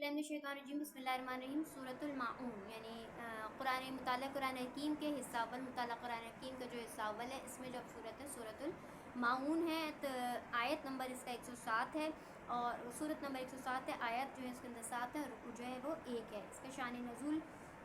बिस्मिल्लाहिर्रहमानिर्रहीम बिस्मिल्लाहिर्रहमानिर्रहीम सूरतुल माऊन यानी कुरान हकीम के हिस्सा अव्वल मुताला कुरान हकीम का जो हिस्सा अव्वल है, इसमें जो सूरत है सूरतुल माऊन है। तो आयत नंबर इसका 107 है और सूरत नंबर 107 है। आयत जो है इसके अंदर 7 है और रुकू जो है वो 1 है। इसका शान नज़ूल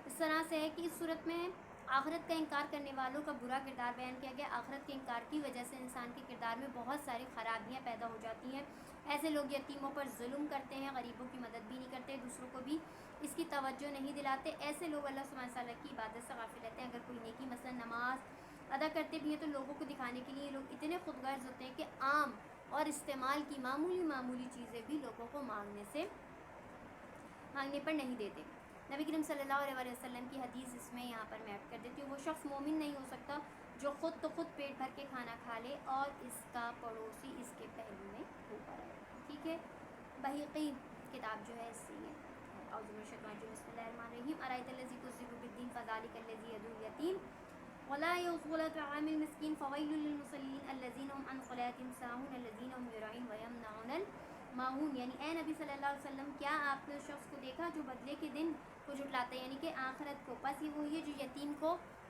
इस तरह से है कि इस सूरत में आखिरत का इनकार करने वालों का बुरा किरदार बयान किया गया। आखिरत के इनकार की वजह से इंसान के किरदार में बहुत सारी ख़राबियाँ पैदा हो जाती हैं। ऐसे लोग यतीमों पर जुल्म करते हैं, गरीबों की मदद भी नहीं करते, दूसरों को भी इसकी तवज्जो नहीं दिलाते। ऐसे लोग अल्लाह सुब्हानहू व तआला की इबादत से गाफिल रहते हैं। अगर कोई नेकी मसलन नमाज अदा करते भी हैं तो लोगों को दिखाने के लिए लोग इतने खुदगर्ज होते हैं कि आम और इस्तेमाल की मामूली चीज़ें भी लोगों को मांगने पर नहीं देते। नबी करीम सल्लल्लाहु अलैहि वसल्लम की हदीस इसमें यहाँ पर मैं ऐड कर देती हूँ। वो शख्स मोमिन नहीं हो सकता जो खुद पेट भर के खाना खा ले और इसका पड़ोसी इसके पहलू में ऊपर आए। ठीक है, बहीक़ी किताब जो है इससे ये बिस्मिल्लाहिर्रहमानिर्रहीम अरायतल्लज़ी युकज़्ज़िबु बिद्दीन फ़ज़ालिकल्लज़ी यदुल यतीम वला युज़्ज़िबु तआमिल मिस्कीन फ़वैलुल लिलमुसल्लीन अल्लज़ीना हुम अन क़लातिहिम साहून अल्लज़ीना हुम युराऊन व यमनऊनल माऊन। यानी ए नबी सल्लल्लाहु अलैहि वसल्लम, क्या आपने उस शख्स को देखा जो बदले के दिन को जुटलाता है, यानी कि आखिरत को। बस ये वही है जो यतीम को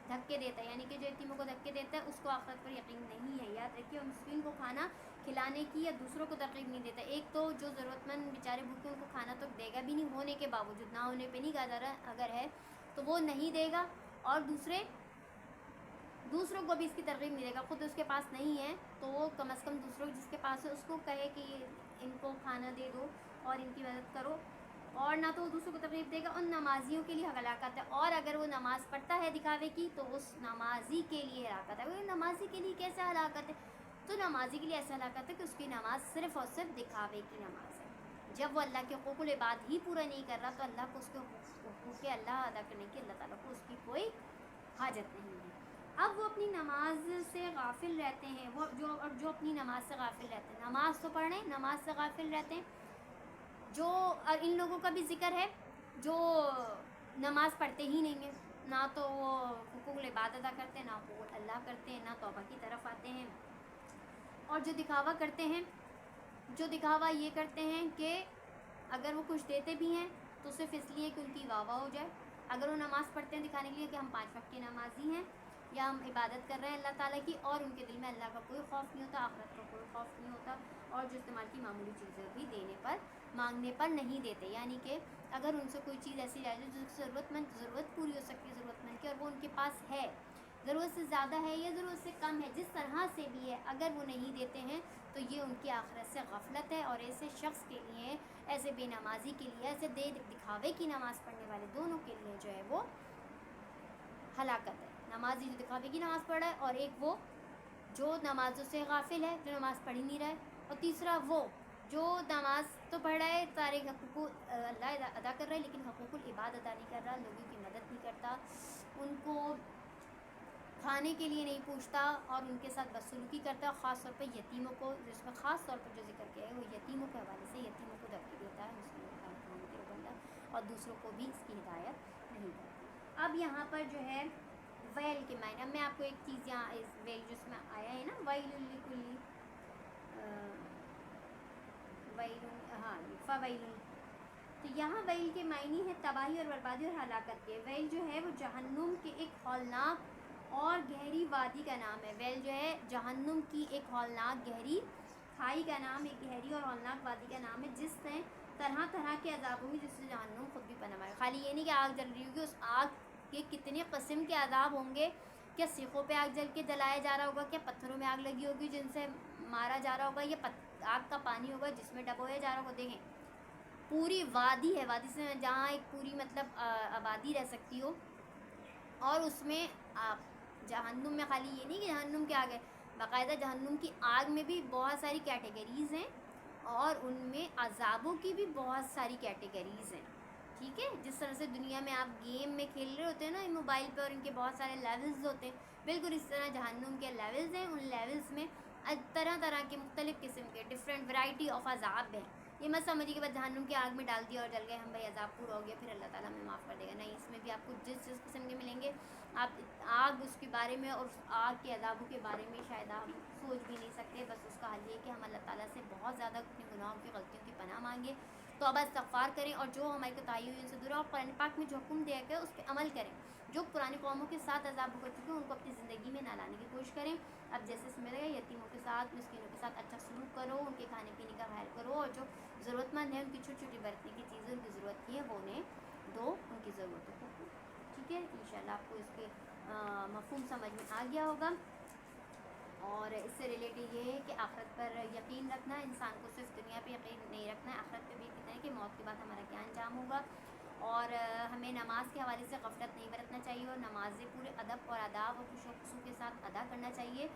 धक्के देता है, यानी कि जो यतीमों को धक्के देता है उसको आखिरत पर यकीन नहीं है। याद रखिए, और मिस्कीन को खाना खिलाने की या दूसरों को तरकीब नहीं देता। एक तो जो ज़रूरतमंद बेचारे भूखे उनको खाना तो देगा भी नहीं, होने के बावजूद, ना होने पे नहीं कहा जा रहा, अगर है तो वो नहीं देगा, और दूसरों को भी इसकी तरकीब नहीं देगा। खुद उसके पास नहीं है तो वो कम अज़ कम दूसरों जिसके पास है उसको कहे कि इनको खाना दे दो और इनकी मदद करो, और ना तो वो दूसरों को तरकीब देगा। उन नमाजियों के लिए हलाकत है, और अगर वो नमाज़ पढ़ता है दिखावे की तो उस नमाजी के लिए हलाकत है। वो नमाजी के लिए कैसे हलाकत है? तो नमाजी के लिए ऐसा हलाकत है कि उसकी नमाज सिर्फ़ और सिर्फ दिखावे की नमाज है। जब वो अल्लाह के हुकूक़ुल इबाद ही पूरा नहीं कर रहा तो अल्लाह को उसके हुकूक़ अल्लाह अदा करने की अल्लाह ताला को उसकी कोई हाजत नहीं है। अब वो अपनी नमाज से गाफिल रहते हैं, वो जो अपनी नमाज से गाफिल रहते हैं, नमाज तो पढ़ रहे हैं, नमाज से गाफिल रहते हैं। जो इन लोगों का भी जिक्र है जो नमाज पढ़ते ही नहीं है, ना तो वो हुकूक़ुल इबाद अदा करते हैं, ना हुकूक़ुल अल्लाह करते हैं, ना तौबा की तरफ आते हैं, और जो दिखावा करते हैं, जो दिखावा ये करते हैं कि अगर वो कुछ देते भी हैं तो सिर्फ इसलिए कि उनकी वाह हो जाए। अगर वो नमाज़ पढ़ते हैं दिखाने के लिए कि हम 5 वक्त के नमाजी हैं या हम इबादत कर रहे हैं अल्लाह ताला की, और उनके दिल में अल्लाह का कोई खौफ नहीं होता, आखिरत का कोई खौफ नहीं होता, और जो इस्तेमाल की मामूली चीज़ें भी मांगने पर नहीं देते। यानी कि अगर उनसे कोई चीज़ ऐसी रह जाए जो ज़रूरत पूरी हो सकती है ज़रूरतमंद की, और वो उनके पास है, ज़रूरत से ज़्यादा है या ज़रूरत से कम है, जिस तरह से भी है, अगर वो नहीं देते हैं तो ये उनकी आखिरत से गफलत है। और ऐसे शख्स के लिए, ऐसे बेनमाजी के लिए, ऐसे दिखावे की नमाज़ पढ़ने वाले दोनों के लिए जो है वो हलाकत है। नमाजी जो दिखावे की नमाज़ पढ़ रहा है, और एक वो जो नमाज़ों से गाफिल है, जो नमाज़ पढ़ ही नहीं रहा है, और तीसरा वो जो नमाज तो पढ़ रहा है, सारे हकूक़ अल्लाह अदा कर रहा है, लेकिन हकूक़ुल इबाद अदा नहीं कर रहा, लोगों की मदद नहीं करता, उनको खाने के लिए नहीं पूछता, और उनके साथ बदसलूकी करता है, ख़ास तौर पर यतीमों को, जिसमें ख़ास तौर पर जो जिक्र किया है वो यतीमों के हवाले से, यतीमों को धक्के देता है बंदा, और दूसरों को भी इसकी हिदायत नहीं करती। अब यहाँ पर जो है वैल के मायने, अब मैं आपको एक चीज़ यहाँ इस वैल जिसमें आया है ना, वैलुल हाँ फ़वैलुन, तो यहाँ वैल के मायने है तबाही और बर्बादी और हलाकत के। वैल जो है वो जहन्नुम के एक हौलनाक और गहरी वादी का नाम है। वैल जो है जहन्नुम की एक हौलनाक गहरी खाई का नाम, एक गहरी और हौलनाक वादी का नाम है, जिससे तरह तरह के अजाब होंगे, जिससे जहन्नुम खुद भी पनाह है। खाली ये नहीं कि आग जल रही होगी, उस आग के कितने किस्म के अजाब होंगे। क्या सीखों पे आग जल के जलाया जा रहा होगा, क्या पत्थरों में आग लगी होगी जिनसे मारा जा रहा होगा, या आग का पानी होगा जिसमें डबोया जा रहा होगा। देखें, पूरी वादी है, वादी से जहाँ एक पूरी मतलब आबादी रह सकती हो, और उसमें आप जहन्नुम में खाली ये नहीं कि जहन्नुम के आग है, बाकायदा जहन्नुम की आग में भी बहुत सारी कैटेगरीज़ हैं, और उनमें अजाबों की भी बहुत सारी कैटेगरीज़ हैं। ठीक है, जिस तरह से दुनिया में आप गेम में खेल रहे होते हैं ना मोबाइल पे, और इनके बहुत सारे लेवल्स होते हैं, बिल्कुल इस तरह जहन्नुम के लेवल्स हैं। उन लेवल्स में तरह तरह के मुख्तलिफ़ किस्म के डिफरेंट वैरायटी ऑफ अजाब हैं। ये मत समझिए कि बस जहन्नुम की आग में डाल दिया और जल गए हम, भाई अजाब पूरा हो गया फिर अल्लाह ताला हमें माफ़ कर देगा। नहीं, इसमें भी आपको जिस किस्म के मिलेंगे, आप आग उसके बारे में और उस आग के अजाबों के बारे में शायद हम सोच भी नहीं सकते। बस उसका हल ये कि हम अल्लाह ताला से बहुत ज़्यादा अपने गुनाहों की गलतियों की पनाह मांगे, तौबा इस्तग़फ़ार करें और जो हमारी कोताही हुई उनसे दूर रहें और कुरान पाक में जो हुक्म दिया गया उस पर अमल करें। जो पुरानी कौमों के साथ अज़ाब भुगत चुके हैं उनको अपनी ज़िंदगी में ना लाने की कोशिश करें। अब जैसे इसमें लगे यतीमों के साथ, मिस्कीनों के साथ अच्छा सलूक करो, उनके खाने पीने का ख्याल करो और जो ज़रूरतमंद है उनकी छोटी छोटी बरतने की चीज़ें उनकी ज़रूरत की है वो उन्हें दो, उनकी ज़रूरतों को पूरा। ठीक है, इंशाल्लाह आपको इसके मफ़हूम समझ में आ गया होगा। और इससे रिलेटेड ये है कि आखिरत पर यकीन रखना, इंसान को सिर्फ दुनिया पे यकीन नहीं रखना है, आखिरत पे भी यकीन है कि मौत के बाद हमारा क्या अंजाम होगा। और हमें नमाज के हवाले से गफलत नहीं बरतना चाहिए और नमाज़ें पूरे अदब और आदाब और खुशू खुशू के साथ अदा करना चाहिए।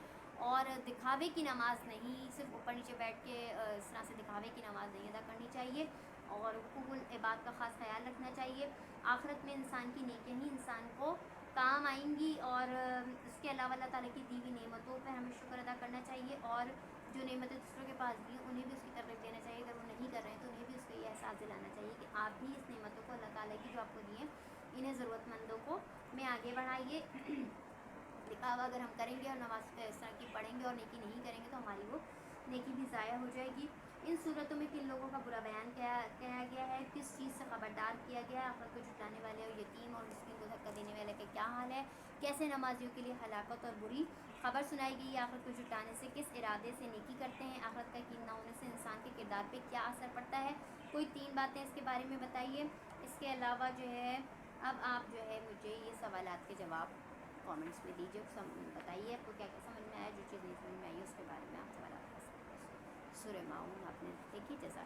और दिखावे की नमाज नहीं, सिर्फ ऊपर नीचे बैठ के इस तरह से दिखावे की नमाज नहीं अदा करनी चाहिए। और हुकूकुल इबाद का ख़ास ख्याल रखना चाहिए। आखिरत में इंसान की नेकियां ही इंसान को काम आएंगी और इसके अलावा अल्लाह ताला की दी हुई नेमतों पर हमें शुक्र अदा करना चाहिए और जो नेमतें दूसरों के पास भी हैं उन्हें भी उसकी तरफ देना चाहिए। अगर वो नहीं कर रहे हैं तो उन्हें भी उसको ये एहसास दिलाना चाहिए कि आप भी इस नेमतों को अल्लाह ताला की जो आपको दी हैं इन्हें ज़रूरतमंदों को में आगे बढ़ाइए। दिखावा अगर हम करेंगे और नमाज इस तरह की पढ़ेंगे और नेकी नहीं करेंगे तो हमारी वो नेकी भी ज़ाया हो जाएगी। इन सूरतों में किन लोगों का बुरा बयान किया गया है, किस चीज़ से ख़बरदार किया गया है, आखिरत को झुटलाने वाले और यतीम और मिस्कीन को धक्का देने वाले का क्या हाल है, कैसे नमाजियों के लिए हलाकत और बुरी खबर सुनाई गई है, आखिरत को झुटलाने से किस इरादे से नेकी करते हैं, आखिरत का यकीन न होने से इंसान के किरदार पे क्या असर पड़ता है। कोई 3 बातें इसके बारे में बताइए। इसके अलावा जो है अब आप जो है मुझे ये सवालात के जवाब कमेंट्स में दीजिए, बताइए आपको क्या क्या समझ में आया, जो चीज़ नहीं समझ में आई उसके बारे में आप सवाल कर सकते हैं। सूरह माऊन आपने देखी जैसा